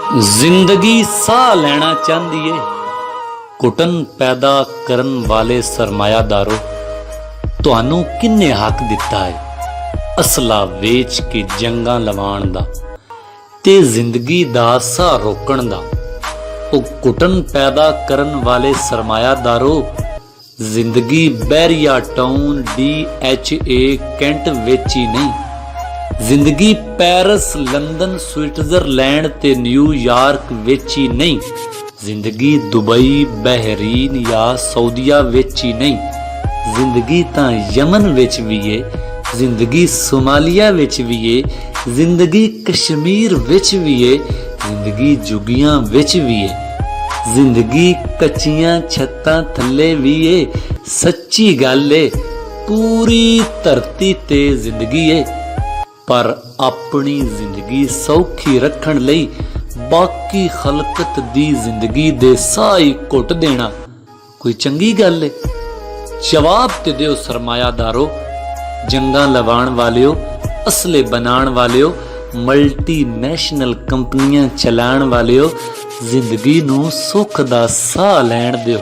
जिंदगी साह लेना चाहती है, घुटन पैदा करन वाले सरमायादारों, तुहानू किन्ने हक दिता है असला वेच के जंगा लवाण दा ते जिंदगी दा साह रोकण दा। ओ घुटन पैदा करन वाले सरमायादारों, जिंदगी बैरिया टाउन DHA कैंट विच ही नहीं, जिंदगी पैरिस लंदन स्विट्जरलैंड ते न्यूयॉर्क विच ही नहीं, जिंदगी दुबई बहरीन या सऊदीया विच ही नहीं, जिंदगी तां यमन विच भी है, जिंदगी सोमालिया विच भी है, जिंदगी कश्मीर विच भी है, जिंदगी जुगियां विच भी है, जिंदगी कच्चियां छत्तां थल्ले भी है। सच्ची गल है पूरी धरती ते जिंदगी है, पर अपनी जिंदगी सौखी रखण लई बाकी खलकत दी जिंदगी दे साह ही घुट देना कोई चंगी गल है? जवाब ते दिओ सरमायादारो, जंगा लवाण वालिओ, असले बनाण वालिओ, मल्टीनैशनल कंपनियां चलाण वालिओ, जिंदगी नूं सुख दा साह लैण दिओ।